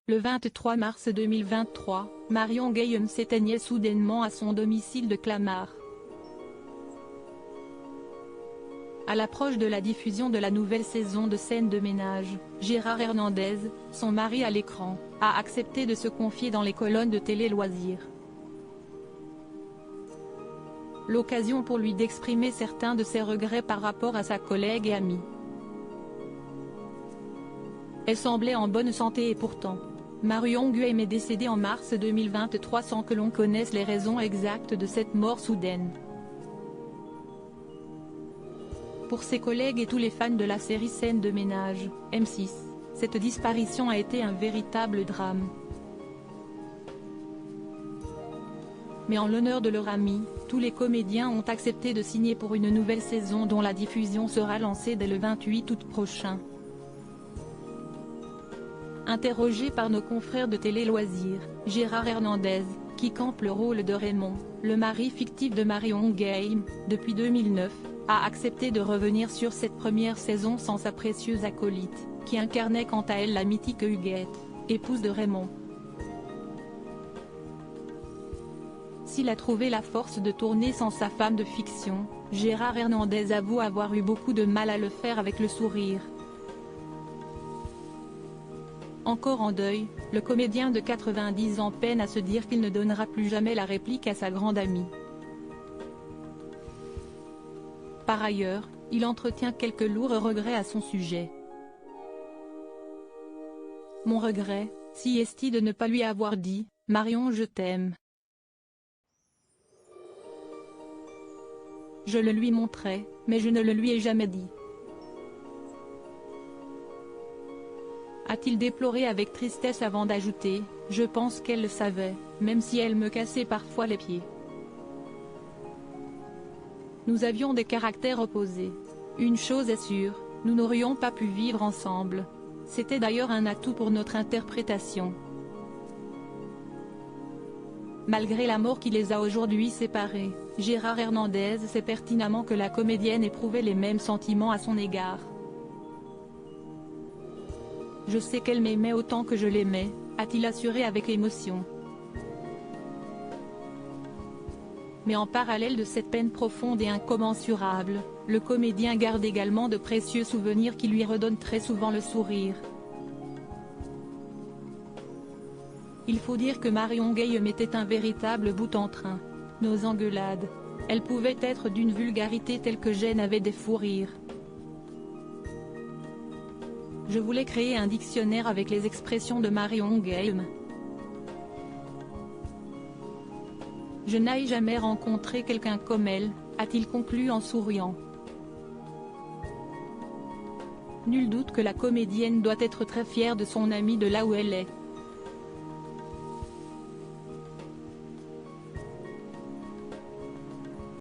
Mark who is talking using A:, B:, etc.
A: Le 23 mars 2023, Marion Guilhem s'éteignait soudainement à son domicile de Clamart. À l'approche de la diffusion de la nouvelle saison de Scènes de ménage, Gérard Hernandez, son mari à l'écran, a accepté de se confier dans les colonnes de Télé Loisirs. L'occasion pour lui d'exprimer certains de ses regrets par rapport à sa collègue et amie. Elle semblait en bonne santé et pourtant, Marion Guilhem est décédée en mars 2023 sans que l'on connaisse les raisons exactes de cette mort soudaine. Pour ses collègues et tous les fans de la série Scènes de ménage, M6, cette disparition a été un véritable drame. Mais en l'honneur de leur amie, tous les comédiens ont accepté de signer pour une nouvelle saison dont la diffusion sera lancée dès le 28 août prochain. Interrogé par nos confrères de Télé Loisirs, Gérard Hernandez, qui campe le rôle de Raymond, le mari fictif de Marion Guilhem, depuis 2009, a accepté de revenir sur cette première saison sans sa précieuse acolyte, qui incarnait quant à elle la mythique Huguette, épouse de Raymond. S'il a trouvé la force de tourner sans sa femme de fiction, Gérard Hernandez avoue avoir eu beaucoup de mal à le faire avec le sourire. Encore en deuil, le comédien de 90 ans peine à se dire qu'il ne donnera plus jamais la réplique à sa grande amie. Par ailleurs, il entretient quelques lourds regrets à son sujet. Mon regret, si est-il de ne pas lui avoir dit « Marion, je t'aime ». Je le lui montrais, mais je ne le lui ai jamais dit. A-t-il déploré avec tristesse avant d'ajouter « Je pense qu'elle le savait, même si elle me cassait parfois les pieds ». Nous avions des caractères opposés. Une chose est sûre, nous n'aurions pas pu vivre ensemble. C'était d'ailleurs un atout pour notre interprétation. Malgré la mort qui les a aujourd'hui séparés, Gérard Hernandez sait pertinemment que la comédienne éprouvait les mêmes sentiments à son égard. Je sais qu'elle m'aimait autant que je l'aimais, a-t-il assuré avec émotion. Mais en parallèle de cette peine profonde et incommensurable, le comédien garde également de précieux souvenirs qui lui redonnent très souvent le sourire. Il faut dire que Marion Guilhem était un véritable bout en train. Nos engueulades, elles pouvaient être d'une vulgarité telle que Gênes avait des fous rires. Je voulais créer un dictionnaire avec les expressions de Marion Guilhem. Je n'ai jamais rencontré quelqu'un comme elle, a-t-il conclu en souriant. Nul doute que la comédienne doit être très fière de son amie de là où elle est.